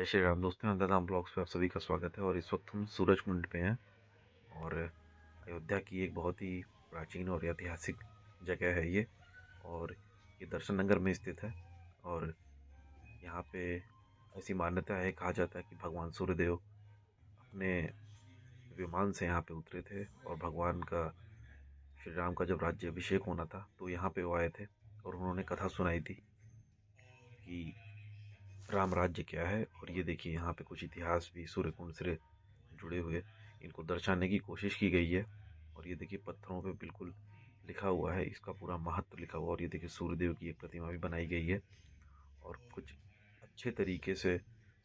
जय श्री राम दोस्तों, अंधाधाम ब्लॉग्स पे आप सभी का स्वागत है। और इस वक्त हम सूरज कुंड पे हैं और अयोध्या की एक बहुत ही प्राचीन और ऐतिहासिक जगह है ये। और ये दर्शन नगर में स्थित है। और यहाँ पे ऐसी मान्यता है, कहा जाता है कि भगवान सूर्यदेव अपने विमान से यहाँ पे उतरे थे और भगवान का, श्री राम का जब राज्य अभिषेक होना था तो यहाँ पे वो आए थे और उन्होंने कथा सुनाई थी कि राम राज्य क्या है। और ये देखिए, यहाँ पे कुछ इतिहास भी सूर्य कुंड से जुड़े हुए इनको दर्शाने की कोशिश की गई है। और ये देखिए, पत्थरों पे बिल्कुल लिखा हुआ है, इसका पूरा महत्व लिखा हुआ है। और ये देखिए, सूर्यदेव की एक प्रतिमा भी बनाई गई है और कुछ अच्छे तरीके से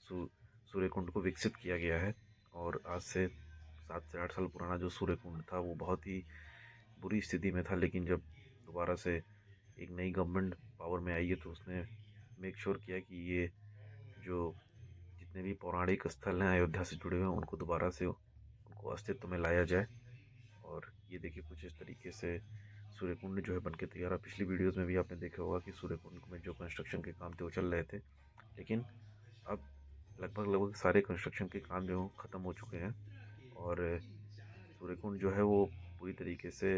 सूर्य कुंड को विकसित किया गया है। और आज से 7 से 8 साल पुराना जो सूर्य कुंड था वो बहुत ही बुरी स्थिति में था, लेकिन जब दोबारा से एक नई गवर्नमेंट पावर में आई है तो उसने मेक श्योर किया कि ये जो जितने भी पौराणिक स्थल हैं अयोध्या से जुड़े हुए हैं उनको दोबारा से उनको अस्तित्व में लाया जाए। और ये देखिए, कुछ इस तरीके से सूर्य कुंड जो है बन के तैयार है। पिछली वीडियोस में भी आपने देखा होगा कि सूर्य कुंड में जो कंस्ट्रक्शन के काम थे वो चल रहे थे, लेकिन अब लगभग लगभग सारे कंस्ट्रक्शन के काम जो ख़त्म हो चुके हैं। और सूर्य कुंड जो है वो पूरी तरीके से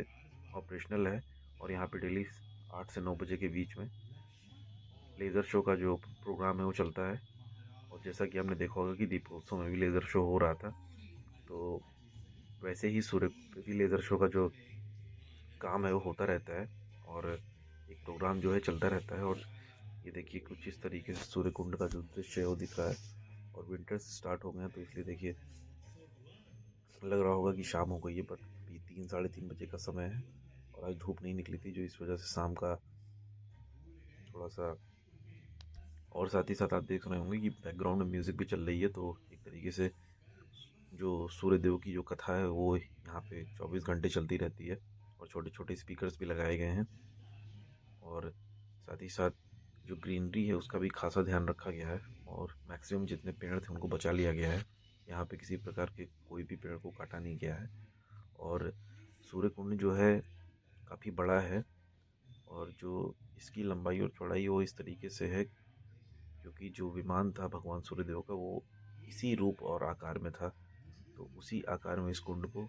ऑपरेशनल है। और यहाँ पे डेली 8 से 9 बजे के बीच में लेज़र शो का जो प्रोग्राम है वो चलता है। और जैसा कि आपने देखा होगा कि दीपोत्सव में भी लेज़र शो हो रहा था, तो वैसे ही सूर्य पे भी लेज़र शो का जो काम है वो होता रहता है और एक प्रोग्राम जो है चलता रहता है। और ये देखिए, कुछ इस तरीके से सूर्य कुंड का जो दृश्य है वो दिख रहा है। और विंटर्स स्टार्ट हो गए हैं तो इसलिए देखिए लग रहा होगा कि शाम हो गई है, बट अभी 3 साढ़े 3 बजे का समय है और आज धूप नहीं निकली थी, जो इस वजह से शाम का थोड़ा सा। और साथ ही साथ आप देख रहे होंगे कि बैकग्राउंड में म्यूज़िक भी चल रही है, तो एक तरीके से जो सूर्यदेव की जो कथा है वो यहाँ पे 24 घंटे चलती रहती है। और छोटे छोटे स्पीकर्स भी लगाए गए हैं। और साथ ही साथ जो ग्रीनरी है उसका भी खासा ध्यान रखा गया है और मैक्सिमम जितने पेड़ थे उनको बचा लिया गया है। यहाँ पे किसी प्रकार के कोई भी पेड़ को काटा नहीं गया है। और सूर्य कुंड जो है काफ़ी बड़ा है और जो इसकी लंबाई और चौड़ाई वो इस तरीके से है क्योंकि जो विमान था भगवान सूर्यदेव का वो इसी रूप और आकार में था। तो उसी आकार में इस कुंड को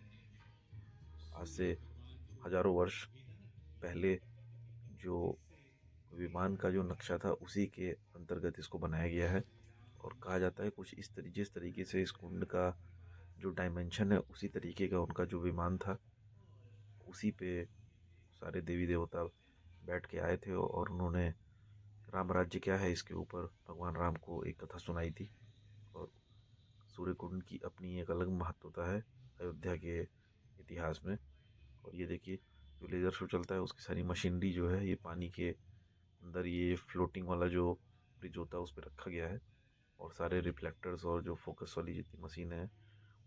आज से हजारों वर्ष पहले जो विमान का जो नक्शा था उसी के अंतर्गत इसको बनाया गया है। और कहा जाता है कुछ जिस तरीके से इस कुंड का जो डायमेंशन है उसी तरीके का उनका जो विमान था, उसी पे सारे देवी देवता बैठ के आए थे और उन्होंने राम राज्य क्या है इसके ऊपर भगवान राम को एक कथा सुनाई थी। और सूर्य कुंड की अपनी एक अलग महत्वता है अयोध्या के इतिहास में। और ये देखिए, जो लेज़र शो चलता है उसकी सारी मशीनरी जो है ये पानी के अंदर, ये फ्लोटिंग वाला जो ब्रिज होता है उस पर रखा गया है। और सारे रिफ्लेक्टर्स और जो फोकस वाली जितनी मशीनें हैं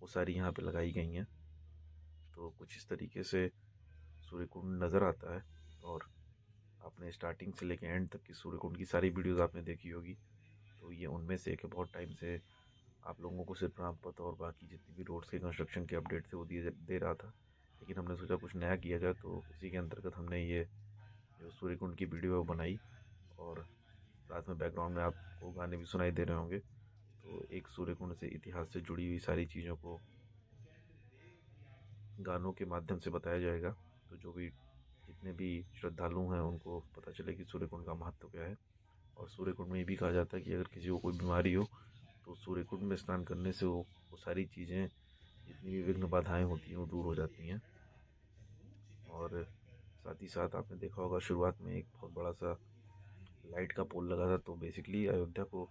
वो सारी यहाँ पे लगाई गई हैं। तो कुछ इस तरीके से सूर्य कुंड नज़र आता है। और आपने स्टार्टिंग से लेकर एंड तक की सूर्य कुंड की सारी वीडियोस आपने देखी होगी, तो ये उनमें से एक है। बहुत टाइम से आप लोगों को सिर्फ रामपथ और बाकी जितनी भी रोड्स के कंस्ट्रक्शन के अपडेट थे वो दे रहा था, लेकिन हमने सोचा कुछ नया किया जाए, तो उसी के अंतर्गत हमने ये जो सूर्य कुंड की वीडियो है वो बनाई। और साथ में बैकग्राउंड में आपको गाने भी सुनाई दे रहे होंगे। तो एक सूर्य कुंड से इतिहास से जुड़ी हुई सारी चीज़ों को गानों के माध्यम से बताया जाएगा, तो जो भी जितने भी श्रद्धालु हैं उनको पता चले कि सूर्य कुंड का महत्व क्या है। और सूर्य कुंड में ये भी कहा जाता है कि अगर किसी को कोई बीमारी हो तो सूर्य कुंड में स्नान करने से वो सारी चीज़ें, जितनी भी विघ्न बाधाएं होती हैं वो दूर हो जाती हैं। और साथ ही साथ आपने देखा होगा शुरुआत में एक बहुत बड़ा सा लाइट का पोल लगा था। तो बेसिकली अयोध्या को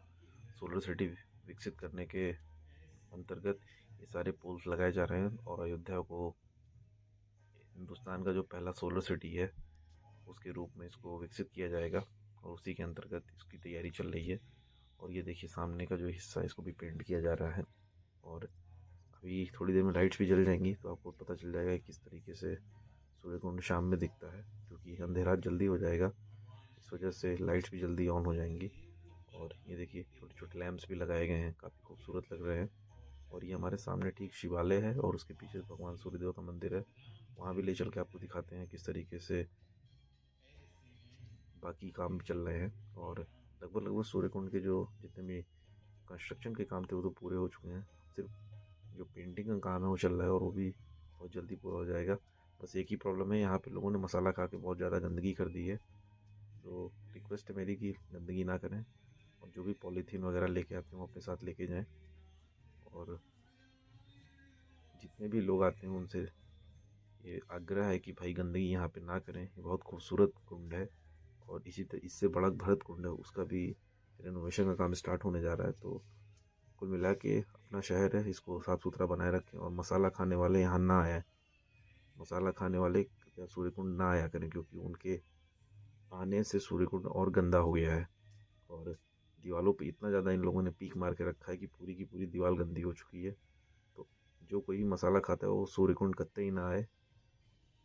सोलर सिटी विकसित करने के अंतर्गत ये सारे पोल्स लगाए जा रहे हैं और अयोध्या को हिंदुस्तान का जो पहला सोलर सिटी है उसके रूप में इसको विकसित किया जाएगा। और उसी के अंतर्गत इसकी तैयारी चल रही है। और ये देखिए, सामने का जो हिस्सा है इसको भी पेंट किया जा रहा है। और अभी थोड़ी देर में लाइट्स भी जल जाएंगी तो आपको पता चल जाएगा कि किस तरीके से सूर्यकुंड शाम में दिखता है, क्योंकि अंधेरा जल्दी हो जाएगा, इस वजह से लाइट्स भी जल्दी ऑन हो जाएंगी। और ये देखिए, छोटे छोटे लैंप्स भी लगाए गए हैं, काफ़ी खूबसूरत लग रहे हैं। और ये हमारे सामने ठीक शिवालय है और उसके पीछे भगवान सूर्यदेव का मंदिर है। वहाँ भी ले चल के आपको दिखाते हैं किस तरीके से बाकी काम भी चल रहे हैं। और लगभग लगभग सूर्यकुंड के जो जितने भी कंस्ट्रक्शन के काम थे वो तो पूरे हो चुके हैं, सिर्फ जो पेंटिंग का काम है वो चल रहा है और वो भी बहुत जल्दी पूरा हो जाएगा। बस एक ही प्रॉब्लम है, यहाँ पे लोगों ने मसाला खा के बहुत ज़्यादा गंदगी कर दी है। तो रिक्वेस्ट है मेरी कि गंदगी ना करें और जो भी पॉलीथीन वगैरह लेके आते हैं वो अपने साथ लेके जाएं। और जितने भी लोग आते हैं उनसे ये आग्रह है कि भाई गंदगी यहाँ पे ना करें। ये बहुत खूबसूरत कुंड है और इससे बड़ा भरत कुंड है, उसका भी रेनोवेशन का काम स्टार्ट होने जा रहा है। तो कुल मिला के अपना शहर है, इसको साफ़ सुथरा बनाए रखें और मसाला खाने वाले यहाँ ना आए। मसाला खाने वाले सूर्य कुंड ना आया करें, क्योंकि उनके आने से सूर्य कुंड और गंदा हो गया है। और दीवारों पे इतना ज़्यादा इन लोगों ने पीक मार के रखा है कि पूरी की पूरी दीवार गंदी हो चुकी है। तो जो कोई मसाला खाता है वो सूर्य कुंड कतई ना आए,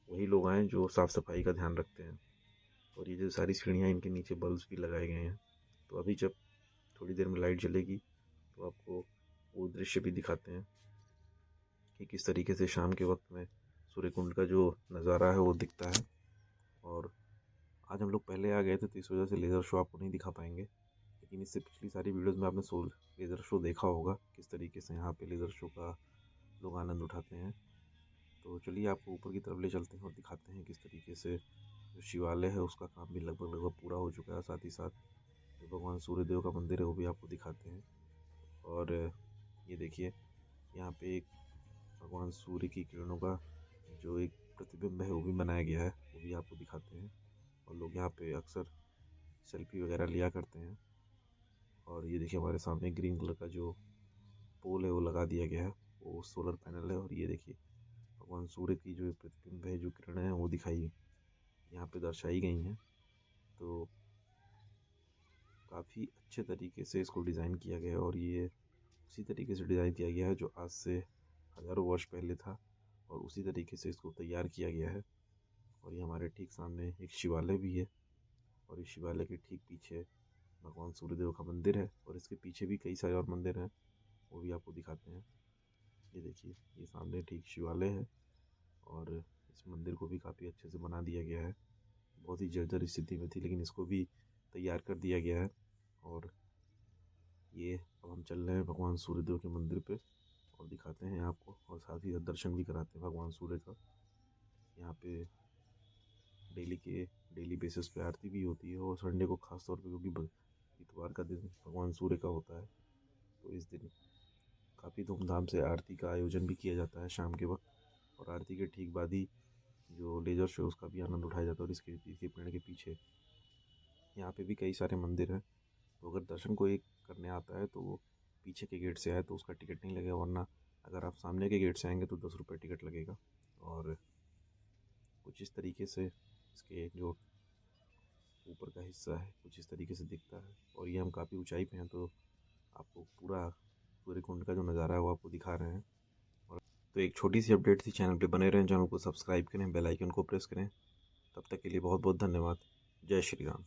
वही लोग आएँ जो साफ़ सफाई का ध्यान रखते हैं। और ये जो सारी सीढ़ियाँ, इनके नीचे बल्ब भी लगाए गए हैं। तो अभी जब थोड़ी देर में लाइट जलेगी तो आपको वो दृश्य भी दिखाते हैं कि किस तरीके से शाम के वक्त में सूर्य कुंड का जो नज़ारा है वो दिखता है। और आज हम लोग पहले आ गए थे तो इस वजह से लेज़र शो आपको नहीं दिखा पाएंगे, लेकिन इससे पिछली सारी वीडियोज़ में आपने लेज़र शो देखा होगा, किस तरीके से यहाँ पे लेज़र शो का लोग आनंद उठाते हैं। तो चलिए आपको ऊपर की तरफ ले चलते हैं और दिखाते हैं किस तरीके से जो शिवालय है उसका काम भी लगभग लगभग पूरा हो चुका है। साथ ही साथ जो भगवान सूर्यदेव का मंदिर है वो भी आपको दिखाते हैं। और ये देखिए, यहाँ पे एक भगवान सूर्य की किरणों का जो एक प्रतिबिंब है वो भी बनाया गया है, वो भी आपको दिखाते हैं। और लोग यहाँ पे अक्सर सेल्फी वगैरह लिया करते हैं। और ये देखिए हमारे सामने ग्रीन कलर का जो पोल है वो लगा दिया गया है, वो सोलर पैनल है। और ये देखिए भगवान सूर्य की जो प्रतिबिंब है, जो किरणें हैं वो दिखाई यहाँ पे दर्शाई गई हैं। तो काफ़ी अच्छे तरीके से इसको डिज़ाइन किया गया है और ये उसी तरीके से डिज़ाइन किया गया है जो आज से हज़ारों वर्ष पहले था, और उसी तरीके से इसको तैयार किया गया है। और ये हमारे ठीक सामने एक शिवालय भी है और इस शिवालय के ठीक पीछे भगवान सूर्यदेव का मंदिर है और इसके पीछे भी कई सारे और मंदिर हैं, वो भी आपको दिखाते हैं। ये देखिए, ये सामने ठीक शिवालय है और इस मंदिर को भी काफ़ी अच्छे से बना दिया गया है। बहुत ही जर्जर स्थिति में थी लेकिन इसको भी तैयार कर दिया गया है। और ये अब हम चल रहे हैं भगवान सूर्यदेव के मंदिर पे और दिखाते हैं आपको, और साथ ही दर्शन भी कराते हैं भगवान सूर्य का। यहाँ पे डेली बेसिस पे आरती भी होती है और संडे को खास तौर पे, क्योंकि इतवार का दिन भगवान सूर्य का होता है, तो इस दिन काफ़ी धूमधाम से आरती का आयोजन भी किया जाता है शाम के वक्त। और आरती के ठीक बाद ही जो लेजर शो उसका भी आनंद उठाया जाता है। और इसके पेड़ के पीछे यहाँ पे भी कई सारे मंदिर हैं, तो अगर दर्शन को एक करने आता है तो वो पीछे के गेट से आए तो उसका टिकट नहीं लगेगा, वरना अगर आप सामने के गेट से आएंगे तो 10 रुपये टिकट लगेगा। और कुछ इस तरीके से इसके जो ऊपर का हिस्सा है कुछ इस तरीके से दिखता है। और ये हम काफ़ी ऊंचाई पे हैं तो आपको पूरा सूर्य कुंड का जो नज़ारा है वो आपको दिखा रहे हैं। और तो एक छोटी सी अपडेट थी, चैनल पे बने रहें, चैनल को सब्सक्राइब करें, बेल आइकन को प्रेस करें। तब तक के लिए बहुत बहुत धन्यवाद। जय श्री राम।